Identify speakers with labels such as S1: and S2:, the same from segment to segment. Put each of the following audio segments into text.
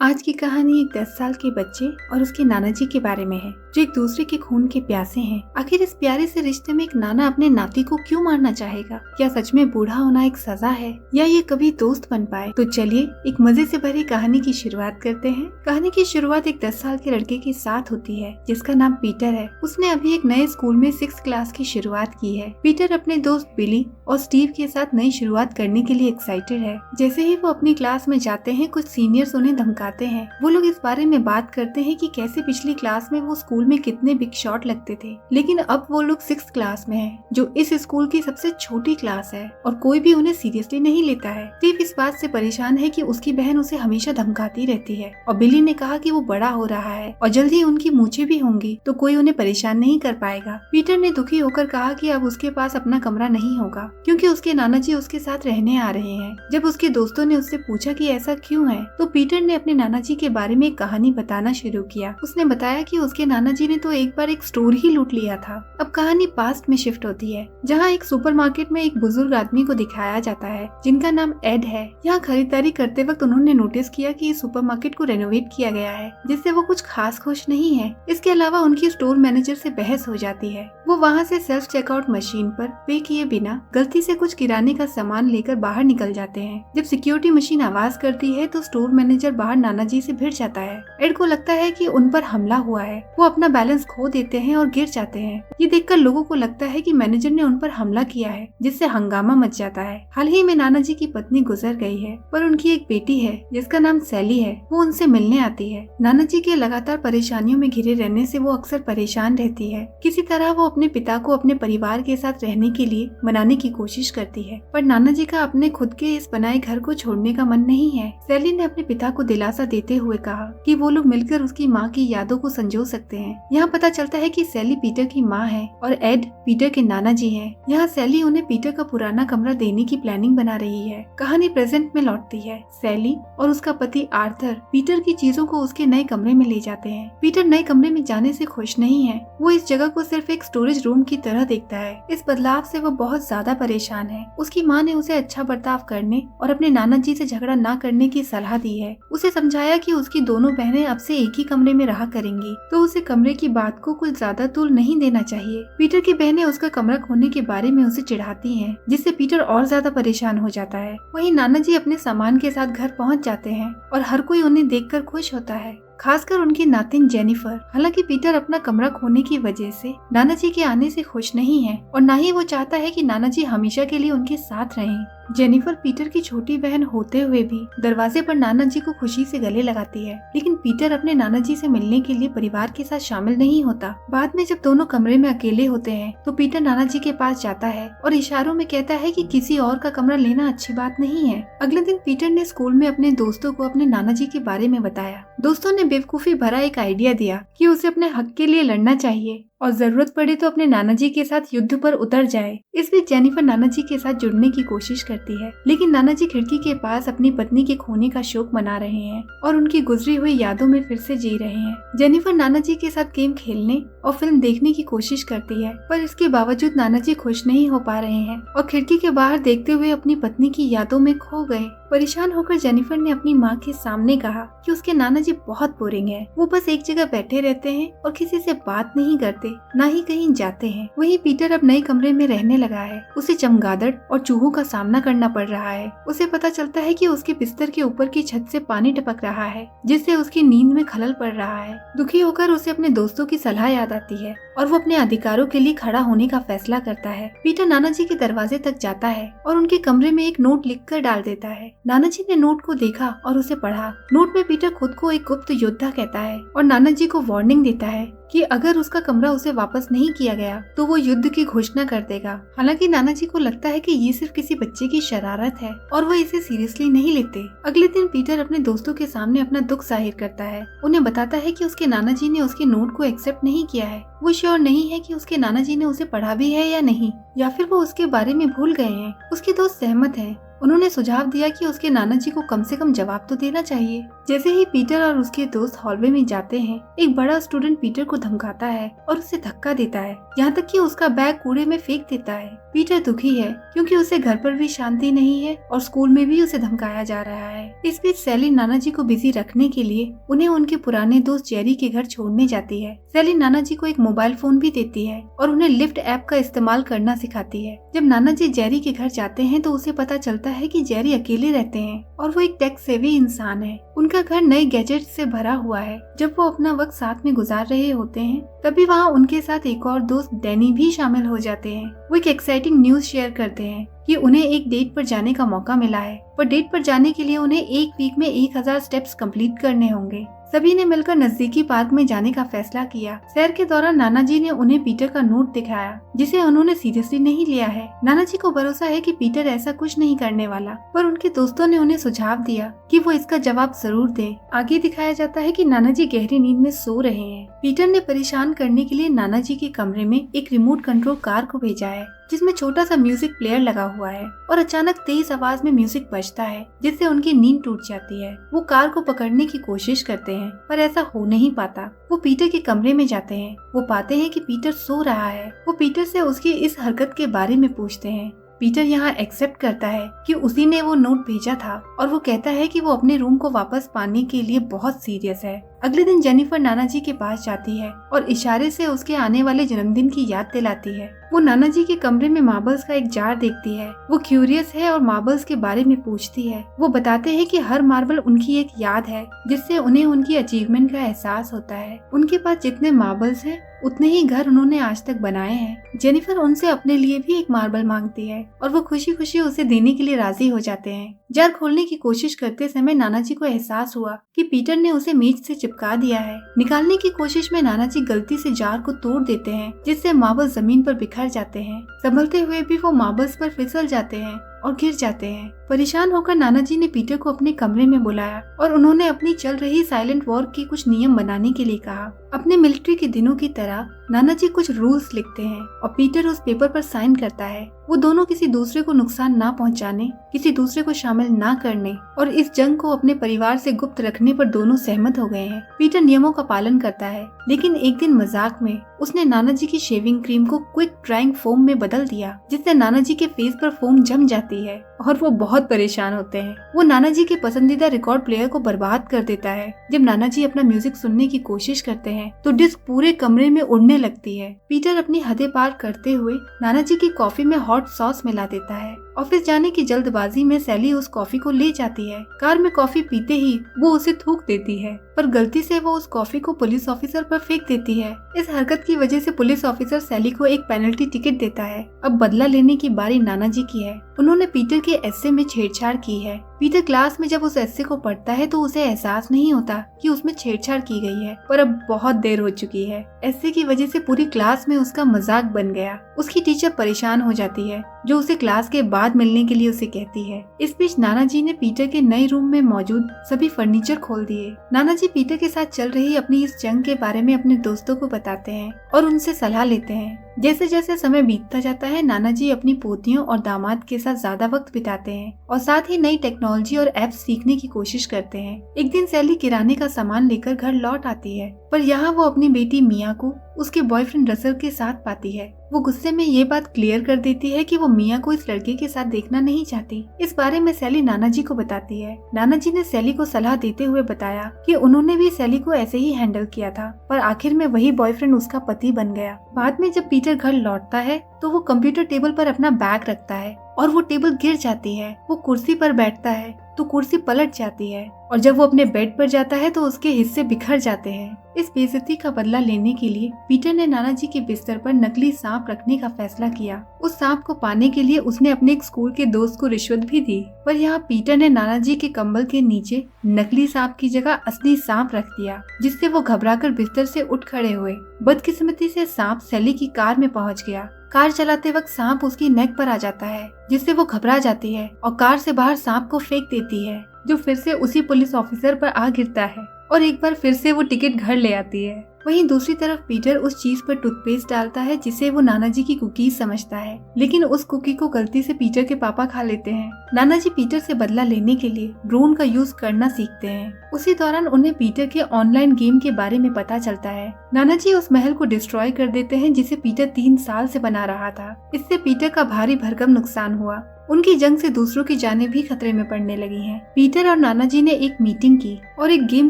S1: आज की कहानी एक 10 साल के बच्चे और उसके नाना जी के बारे में है, जो एक दूसरे के खून के प्यासे हैं। आखिर इस प्यारे से रिश्ते में एक नाना अपने नाती को क्यों मारना चाहेगा? क्या सच में बूढ़ा होना एक सजा है या ये कभी दोस्त बन पाए? तो चलिए एक मजे से भरी कहानी की शुरुआत करते हैं। कहानी की शुरुआत एक 10 साल के लड़के के साथ होती है, जिसका नाम पीटर है। उसने अभी एक नए स्कूल में 6th क्लास की शुरुआत की है। पीटर अपने दोस्त बिली और स्टीव के साथ नई शुरुआत करने के लिए एक्साइटेड है। जैसे ही वो अपनी क्लास में जाते हैं, कुछ सीनियर्स उन्हें धमकाते हैं। वो लोग इस बारे में बात करते हैं कि कैसे पिछली क्लास में वो स्कूल में कितने बिग शॉट लगते थे, लेकिन अब वो लोग 6th क्लास में हैं, जो इस स्कूल की सबसे छोटी क्लास है और कोई भी उन्हें सीरियसली नहीं लेता है। स्टीव इस बात से परेशान है कि उसकी बहन उसे हमेशा धमकाती रहती है और बिली ने कहा कि वो बड़ा हो रहा है और जल्द ही उनकी मूछें भी होंगी, तो कोई उन्हें परेशान नहीं कर पाएगा। पीटर ने दुखी होकर कहा कि अब उसके पास अपना कमरा नहीं होगा क्योंकि उसके नाना जी उसके साथ रहने आ रहे हैं। जब उसके दोस्तों ने उससे पूछा कि ऐसा क्यों है, तो पीटर ने अपने नाना जी के बारे में एक कहानी बताना शुरू किया। उसने बताया कि उसके नाना जी ने तो एक बार एक स्टोर ही लूट लिया था। अब कहानी पास्ट में शिफ्ट होती है, जहाँ एक सुपरमार्केट में एक बुजुर्ग आदमी को दिखाया जाता है जिनका नाम एड है। यहाँ खरीदारी करते वक्त उन्होंने नोटिस किया कि इस सुपरमार्केट को रेनोवेट किया गया है, जिससे वो कुछ खास खुश नहीं है। इसके अलावा उनकी स्टोर मैनेजर से बहस हो जाती है। वो वहाँ से सेल्फ चेकआउट मशीन पर पे किए बिना गलती से कुछ किराने का सामान लेकर बाहर निकल जाते हैं। जब सिक्योरिटी मशीन आवाज करती है तो स्टोर मैनेजर बाहर नाना जी से भिड़ जाता है। एड को लगता है कि उन पर हमला हुआ है। वो अपना बैलेंस खो देते हैं और गिर जाते हैं। ये देखकर लोगों को लगता है कि मैनेजर ने उन पर हमला किया है, जिससे हंगामा मच जाता है। हाल ही में नाना जी की पत्नी गुजर गई है, पर उनकी एक बेटी है जिसका नाम सैली है। वो उनसे मिलने आती है। नाना जी के लगातार परेशानियों में घिरे रहने से वो अक्सर परेशान रहती है। किसी तरह वो अपने पिता को अपने परिवार के साथ रहने के लिए मनाने की कोशिश करती है, पर नाना जी का अपने खुद के इस बनाए घर को छोड़ने का मन नहीं है। सैली ने अपने पिता को दिलासा देते हुए कहा कि वो लोग मिलकर उसकी माँ की यादों को संजो सकते हैं। यहाँ पता चलता है कि सैली पीटर की माँ है और एड पीटर के नाना जी हैं। यहाँ सैली उन्हें पीटर का पुराना कमरा देने की प्लानिंग बना रही है। कहानी प्रेजेंट में लौटती है। सैली और उसका पति आर्थर पीटर की चीजों को उसके नए कमरे में ले जाते हैं। पीटर नए कमरे में जाने से खुश नहीं है। वो इस जगह को सिर्फ एक स्टोरेज रूम की तरह देखता है। इस बदलाव से वो बहुत ज्यादा परेशान है। उसकी माँ ने उसे अच्छा बर्ताव करने और अपने नाना जी से झगड़ा न करने की सलाह दी है। उसे समझाया कि उसकी दोनों बहनें अब से एक ही कमरे में रहा करेंगी, तो उसे कमरे की बात को कुछ ज्यादा तूल नहीं देना चाहिए। पीटर की बहनें उसका कमरा खोने के बारे में उसे चिढ़ाती हैं, जिससे पीटर और ज्यादा परेशान हो जाता है। वहीं नाना जी अपने सामान के साथ घर पहुंच जाते हैं और हर कोई उन्हें देखकर खुश होता है, खासकर उनकी नातिन जेनिफर। हालांकि पीटर अपना कमरा खोने की वजह से नाना जी के आने से खुश नहीं है और न ही वो चाहता है कि नाना जी हमेशा के लिए उनके साथ रहें। जेनिफर पीटर की छोटी बहन होते हुए भी दरवाजे पर नाना जी को खुशी से गले लगाती है, लेकिन पीटर अपने नाना जी से मिलने के लिए परिवार के साथ शामिल नहीं होता। बाद में जब दोनों कमरे में अकेले होते हैं तो पीटर नाना जी के पास जाता है और इशारों में कहता है कि किसी और का कमरा लेना अच्छी बात नहीं है। अगले दिन पीटर ने स्कूल में अपने दोस्तों को अपने नाना जी के बारे में बताया। दोस्तों ने बेवकूफी भरा एक आइडिया दिया कि उसे अपने हक के लिए लड़ना चाहिए और जरूरत पड़े तो अपने नाना जी के साथ युद्ध पर उतर जाए। इस बीच जेनिफर नाना जी के साथ जुड़ने की कोशिश करती है, लेकिन नाना जी खिड़की के पास अपनी पत्नी के खोने का शोक मना रहे हैं और उनकी गुजरी हुई यादों में फिर से जी रहे हैं। जेनिफर नाना जी के साथ गेम खेलने और फिल्म देखने की कोशिश करती है, पर इसके बावजूद नाना जी खुश नहीं हो पा रहे हैं और खिड़की के बाहर देखते हुए अपनी पत्नी की यादों में खो गए। परेशान होकर जेनिफर ने अपनी माँ के सामने कहा कि उसके नाना जी बहुत बोरिंग है। वो बस एक जगह बैठे रहते हैं और किसी से बात नहीं करते, ना ही कहीं जाते हैं। वहीं पीटर अब नए कमरे में रहने लगा है। उसे चमगादड़ और चूहों का सामना करना पड़ रहा है। उसे पता चलता है कि उसके बिस्तर के ऊपर की छत से पानी टपक रहा है, जिससे उसकी नींद में खलल पड़ रहा है। दुखी होकर उसे अपने दोस्तों की सलाह याद आती है और वो अपने अधिकारों के लिए खड़ा होने का फैसला करता है। पीटर नाना जी के दरवाजे तक जाता है और उनके कमरे में एक नोट लिख कर डाल देता है। नाना जी ने नोट को देखा और उसे पढ़ा। नोट में पीटर खुद को एक गुप्त योद्धा कहता है और नाना जी को वार्निंग देता है कि अगर उसका कमरा उसे वापस नहीं किया गया तो वो युद्ध की घोषणा कर देगा। हालांकि नाना जी को लगता है कि ये सिर्फ किसी बच्चे की शरारत है और वो इसे सीरियसली नहीं लेते। अगले दिन पीटर अपने दोस्तों के सामने अपना दुख जाहिर करता है। उन्हें बताता है कि उसके नाना जी ने उसके नोट को एक्सेप्ट नहीं किया है। वो श्योर नहीं है कि उसके नाना जी ने उसे पढ़ा भी है या नहीं, या फिर वो उसके बारे में भूल गए हैं। उसके दोस्त सहमत हैं। उन्होंने सुझाव दिया कि उसके नाना जी को कम से कम जवाब तो देना चाहिए। जैसे ही पीटर और उसके दोस्त हॉलवे में जाते हैं, एक बड़ा स्टूडेंट पीटर को धमकाता है और उसे धक्का देता है, यहाँ तक कि उसका बैग कूड़े में फेंक देता है। पीटर दुखी है क्योंकि उसे घर पर भी शांति नहीं है और स्कूल में भी उसे धमकाया जा रहा है। इस बीच सैली नाना जी को बिजी रखने के लिए उन्हें उनके पुराने दोस्त जेरी के घर छोड़ने जाती है। सैली नाना जी को एक मोबाइल फोन भी देती है और उन्हें लिफ्ट ऐप का इस्तेमाल करना सिखाती है। जब नाना जी जेरी के घर जाते हैं तो उसे पता चलता है कि जेरी अकेले रहते हैं और वो एक टेक सेवी इंसान है। उनका घर नए गैजेट से भरा हुआ है। जब वो अपना वक्त साथ में गुजार रहे होते हैं तभी वहाँ उनके साथ एक और दोस्त डैनी भी शामिल हो जाते हैं। वो एक एक्साइटिंग न्यूज शेयर करते हैं कि उन्हें एक डेट पर जाने का मौका मिला है, पर डेट पर जाने के लिए उन्हें एक वीक में 1000 स्टेप्स कंप्लीट करने होंगे। सभी ने मिलकर नजदीकी पार्क में जाने का फैसला किया। सैर के दौरान नाना जी ने उन्हें पीटर का नोट दिखाया जिसे उन्होंने सीरियसली नहीं लिया है। नाना जी को भरोसा है कि पीटर ऐसा कुछ नहीं करने वाला, पर उनके दोस्तों ने उन्हें सुझाव दिया कि वो इसका जवाब जरूर दे। आगे दिखाया जाता है कि नाना जी गहरी नींद में सो रहे हैं। पीटर ने परेशान करने के लिए नाना जी के कमरे में एक रिमोट कंट्रोल कार को भेजा है जिसमें छोटा सा म्यूजिक प्लेयर लगा हुआ है और अचानक तेज आवाज में म्यूजिक बजता है जिससे उनकी नींद टूट जाती है। वो कार को पकड़ने की कोशिश करते हैं पर ऐसा हो नहीं पाता। वो पीटर के कमरे में जाते हैं। वो पाते हैं कि पीटर सो रहा है। वो पीटर से उसकी इस हरकत के बारे में पूछते हैं। पीटर यहाँ एक्सेप्ट करता है कि उसी ने वो नोट भेजा था और वो कहता है कि वो अपने रूम को वापस पाने के लिए बहुत सीरियस है। अगले दिन जेनिफर नाना जी के पास जाती है और इशारे से उसके आने वाले जन्मदिन की याद दिलाती है। वो नाना जी के कमरे में मार्बल्स का एक जार देखती है। वो क्यूरियस है और मार्बल्स के बारे में पूछती है। वो बताते हैं कि हर मार्बल उनकी एक याद है जिससे उन्हें उनकी अचीवमेंट का एहसास होता है। उनके पास जितने मार्बल्स हैं उतने ही घर उन्होंने आज तक बनाए हैं। जेनिफर उनसे अपने लिए भी एक मार्बल मांगती है और वो खुशी खुशी उसे देने के लिए राजी हो जाते हैं। जार खोलने की कोशिश करते समय नाना जी को एहसास हुआ कि पीटर ने उसे मेज से चिपका दिया है। निकालने की कोशिश में नाना जी गलती से जार को तोड़ देते हैं जिससे मार्बल जमीन पर बिखर जाते हैं। संभलते हुए भी वो मार्बल्स पर फिसल जाते हैं और गिर जाते हैं। परेशान होकर नाना जी ने पीटर को अपने कमरे में बुलाया और उन्होंने अपनी चल रही साइलेंट वॉर की कुछ नियम बनाने के लिए कहा। अपने मिलिट्री के दिनों की तरह नाना जी कुछ रूल्स लिखते हैं और पीटर उस पेपर पर साइन करता है। वो दोनों किसी दूसरे को नुकसान ना पहुंचाने, किसी दूसरे को शामिल ना करने और इस जंग को अपने परिवार से गुप्त रखने पर दोनों सहमत हो गए हैं। पीटर नियमों का पालन करता है, लेकिन एक दिन मजाक में उसने नाना जी की शेविंग क्रीम को क्विक ड्राइंग फोम में बदल दिया जिससे नाना जी के फेस पर फोम जम जाती है और वो बहुत परेशान होते हैं। वो नाना जी के पसंदीदा रिकॉर्ड प्लेयर को बर्बाद कर देता है। जब नाना जी अपना म्यूजिक सुनने की कोशिश करते हैं तो डिस्क पूरे कमरे में उड़ने लगती है। पीटर अपनी हदें पार करते हुए नाना जी की कॉफी में हॉट सॉस मिला देता है। ऑफिस जाने की जल्दबाजी में सैली उस कॉफी को ले जाती है। कार में कॉफी पीते ही वो उसे थूक देती है, पर गलती से वो उस कॉफी को पुलिस ऑफिसर पर फेंक देती है। इस हरकत की वजह से पुलिस ऑफिसर सैली को एक पेनल्टी टिकट देता है। अब बदला लेने की बारी नाना जी की है। उन्होंने पीटर के एस्से में छेड़छाड़ की है। पीटर क्लास में जब उस एस्से को पढ़ता है तो उसे एहसास नहीं होता कि उसमें छेड़छाड़ की गई है, पर अब बहुत देर हो चुकी है। एस्से की वजह से पूरी क्लास में उसका मजाक बन गया। उसकी टीचर परेशान हो जाती है, जो उसे क्लास के बाद मिलने के लिए उसे कहती है। इस बीच नाना जी ने पीटर के नए रूम में मौजूद सभी फर्नीचर खोल दिए। नाना जी पीटर के साथ चल रही अपनी इस जंग के बारे में अपने दोस्तों को बताते हैं और उनसे सलाह लेते हैं। जैसे जैसे समय बीतता जाता है, नाना जी अपनी पोतियों और दामाद के साथ ज्यादा वक्त बिताते हैं और साथ ही नई टेक्नोलॉजी और एप्स सीखने की कोशिश करते हैं। एक दिन सैली किराने का सामान लेकर घर लौट आती है, पर यहाँ वो अपनी बेटी मिया को उसके बॉयफ्रेंड रसल के साथ पाती है। वो गुस्से में ये बात क्लियर कर देती है कि वो मिया को इस लड़के के साथ देखना नहीं चाहती। इस बारे में सैली नाना जी को बताती है। नाना जी ने सैली को सलाह देते हुए बताया कि उन्होंने भी सैली को ऐसे ही हैंडल किया था, पर आखिर में वही बॉयफ्रेंड उसका पति बन गया। बाद में जब पीटर घर लौटता है तो वो कंप्यूटर टेबल पर अपना बैग रखता है और वो टेबल गिर जाती है। वो कुर्सी पर बैठता है तो कुर्सी पलट जाती है और जब वो अपने बेड पर जाता है तो उसके हिस्से बिखर जाते हैं। इस बेइज्जती का बदला लेने के लिए पीटर ने नाना जी के बिस्तर पर नकली सांप रखने का फैसला किया। उस सांप को पाने के लिए उसने अपने एक स्कूल के दोस्त को रिश्वत भी दी, पर यहाँ पीटर ने नाना जी के कंबल के नीचे नकली सांप की जगह असली सांप रख दिया, जिससे वो घबराकर बिस्तर से उठ खड़े हुए। बदकिस्मती से सांप सैली की कार में पहुँच गया। कार चलाते वक्त सांप उसकी नेक पर आ जाता है, जिससे वो घबरा जाती है और कार से बाहर सांप को फेंक देती है, जो फिर से उसी पुलिस ऑफिसर पर आ गिरता है और एक बार फिर से वो टिकट घर ले आती है। वहीं दूसरी तरफ पीटर उस चीज पर टूथपेस्ट डालता है जिसे वो नाना जी की कुकीज समझता है, लेकिन उस कुकी को गलती से पीटर के पापा खा लेते हैं। नाना जी पीटर से बदला लेने के लिए ड्रोन का यूज करना सीखते हैं। उसी दौरान उन्हें पीटर के ऑनलाइन गेम के बारे में पता चलता है। नाना जी उस महल को डिस्ट्रॉय कर देते हैं जिसे पीटर 3 साल से बना रहा था। इससे पीटर का भारी भरकम नुकसान हुआ। उनकी जंग से दूसरों की जानें भी खतरे में पड़ने लगी हैं। पीटर और नाना जी ने एक मीटिंग की और एक गेम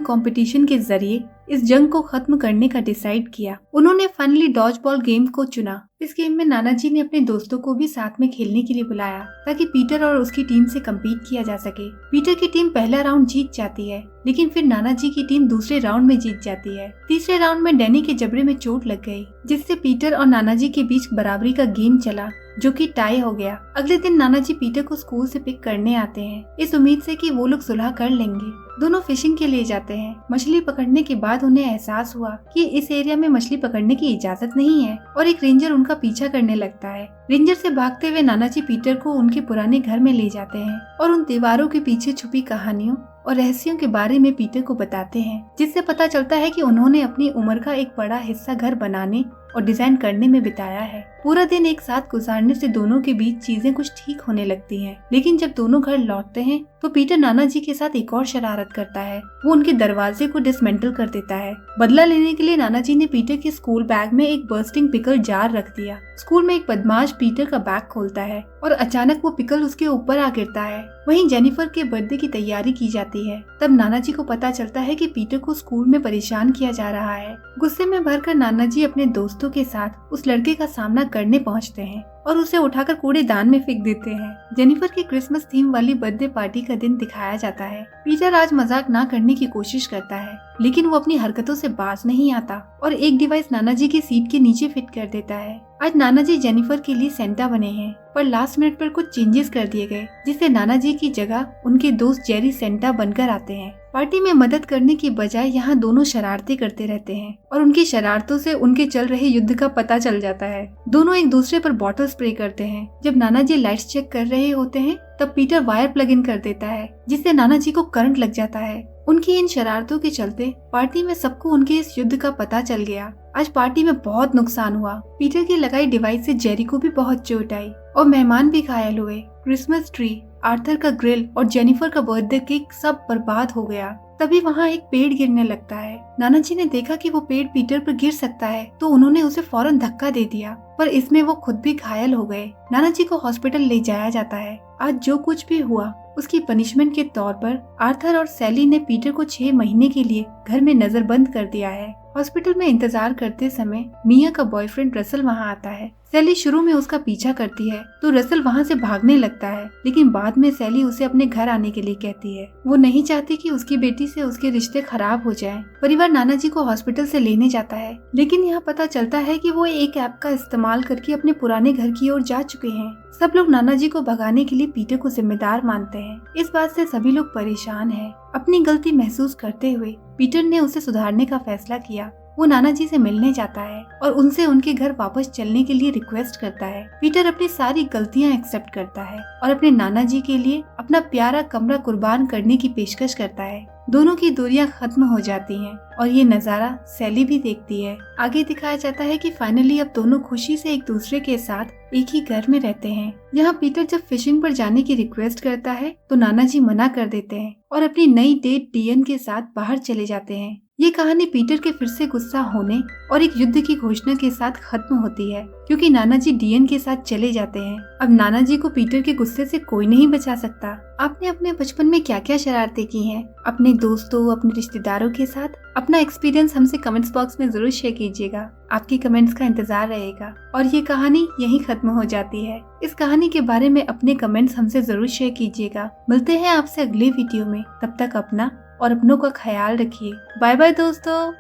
S1: कंपटीशन के जरिए इस जंग को खत्म करने का डिसाइड किया। उन्होंने फनली डॉज बॉल गेम को चुना। इस गेम में नाना जी ने अपने दोस्तों को भी साथ में खेलने के लिए बुलाया ताकि पीटर और उसकी टीम से कम्पीट किया जा सके। पीटर की टीम पहला राउंड जीत जाती है, लेकिन फिर नाना जी की टीम दूसरे राउंड में जीत जाती है। तीसरे राउंड में डैनी के जबड़े में चोट लग गई, जिससे पीटर और नाना जी के बीच बराबरी का गेम चला जो कि टाई हो गया। अगले दिन नाना जी पीटर को स्कूल से पिक करने आते हैं, इस उम्मीद से कि वो लोग सुलह कर लेंगे। दोनों फिशिंग के लिए जाते हैं। मछली पकड़ने के बाद उन्हें एहसास हुआ कि इस एरिया में मछली पकड़ने की इजाजत नहीं है और एक रेंजर उनका पीछा करने लगता है। रेंजर से भागते हुए नाना जी पीटर को उनके पुराने घर में ले जाते हैं और उन दीवारों के पीछे छुपी कहानियों और रहस्यों के बारे में पीटर को बताते हैं, जिससे पता चलता है कि उन्होंने अपनी उम्र का एक बड़ा हिस्सा घर बनाने और डिजाइन करने में बिताया है। पूरा दिन एक साथ गुजारने से दोनों के बीच चीजें कुछ ठीक होने लगती हैं, लेकिन जब दोनों घर लौटते हैं तो पीटर नाना जी के साथ एक और शरारत करता है। वो उनके दरवाजे को डिसमेंटल कर देता है। बदला लेने के लिए नाना जी ने पीटर के स्कूल बैग में एक बर्स्टिंग पिकल जार रख दिया। स्कूल में एक बदमाश पीटर का बैग खोलता है और अचानक वो पिकल उसके ऊपर आ गिरता है। वहीं जेनिफर के बर्थडे की तैयारी की जाती है। तब नाना जी को पता चलता है कि पीटर को स्कूल में परेशान किया जा रहा है। गुस्से में भरकर नाना जी अपने दोस्तों के साथ उस लड़के का सामना करने पहुंचते हैं और उसे उठाकर कूड़ेदान में फेंक देते हैं। जेनिफर की क्रिसमस थीम वाली बर्थडे पार्टी का दिन दिखाया जाता है। पीटर आज मजाक ना करने की कोशिश करता है, लेकिन वो अपनी हरकतों से बाज नहीं आता और एक डिवाइस नाना जी की सीट के नीचे फिट कर देता है। आज नाना जी जेनिफर के लिए सेंटा बने हैं, पर लास्ट मिनट पर कुछ चेंजेस कर दिए गए, जिससे नाना जी की जगह उनके दोस्त जेरी सेंटा बनकर आते हैं। पार्टी में मदद करने की बजाय यहाँ दोनों शरारतें करते रहते हैं और उनकी शरारतों से उनके चल रहे युद्ध का पता चल जाता है। दोनों एक दूसरे पर बॉटल स्प्रे करते हैं। जब नाना जी लाइट्स चेक कर रहे होते हैं तब पीटर वायर प्लग इन कर देता है, जिससे नाना जी को करंट लग जाता है। उनकी इन शरारतों के चलते पार्टी में सबको उनके इस युद्ध का पता चल गया। आज पार्टी में बहुत नुकसान हुआ। पीटर की लगाई डिवाइस से जेरी को भी बहुत चोट आई और मेहमान भी घायल हुए। क्रिसमस ट्री, आर्थर का ग्रिल और जेनिफर का बर्थडे केक सब बर्बाद हो गया। तभी वहाँ एक पेड़ गिरने लगता है। नाना जी ने देखा कि वो पेड़ पीटर पर गिर सकता है, तो उन्होंने उसे फौरन धक्का दे दिया, पर इसमें वो खुद भी घायल हो गए। नाना जी को हॉस्पिटल ले जाया जाता है। आज जो कुछ भी हुआ उसकी पनिशमेंट के तौर पर आर्थर और सैली ने पीटर को 6 महीने के लिए घर में नजरबंद कर दिया है। हॉस्पिटल में इंतजार करते समय मिया का बॉयफ्रेंड रसल वहाँ आता है। सैली शुरू में उसका पीछा करती है तो रसल वहाँ से भागने लगता है, लेकिन बाद में सैली उसे अपने घर आने के लिए कहती है। वो नहीं चाहती कि उसकी बेटी से उसके रिश्ते खराब हो जाएं। परिवार नाना जी को हॉस्पिटल से लेने जाता है, लेकिन यहाँ पता चलता है कि वो एक ऐप का इस्तेमाल करके अपने पुराने घर की ओर जा चुके हैं। सब लोग नाना जी को भगाने के लिए पीटर को जिम्मेदार मानते हैं। इस बात से सभी लोग परेशान हैं। अपनी गलती महसूस करते हुए पीटर ने उसे सुधारने का फैसला किया। वो नाना जी से मिलने जाता है और उनसे उनके घर वापस चलने के लिए रिक्वेस्ट करता है। पीटर अपनी सारी गलतियां एक्सेप्ट करता है और अपने नाना जी के लिए अपना प्यारा कमरा कुर्बान करने की पेशकश करता है। दोनों की दूरियां खत्म हो जाती हैं और ये नजारा सैली भी देखती है। आगे दिखाया जाता है कि फाइनली अब दोनों खुशी से एक दूसरे के साथ एक ही घर में रहते हैं। यहाँ पीटर जब फिशिंग पर जाने की रिक्वेस्ट करता है तो नाना जी मना कर देते हैं और अपनी नई डेट डियन के साथ बाहर चले जाते हैं। ये कहानी पीटर के फिर से गुस्सा होने और एक युद्ध की घोषणा के साथ खत्म होती है, क्योंकि नाना जी डियन के साथ चले जाते हैं। अब नाना जी को पीटर के गुस्से से कोई नहीं बचा सकता। आपने अपने बचपन में क्या क्या शरारतें की हैं? अपने दोस्तों, अपने रिश्तेदारों के साथ अपना एक्सपीरियंस हमसे कमेंट्स बॉक्स में जरूर शेयर कीजिएगा। आपके कमेंट्स का इंतजार रहेगा। और ये कहानी यहीं खत्म हो जाती है। इस कहानी के बारे में अपने कमेंट्स हमसे जरूर शेयर कीजिएगा। मिलते हैं आपसे अगले वीडियो में। तब तक अपना और अपनों का ख्याल रखिए। बाय बाय दोस्तों।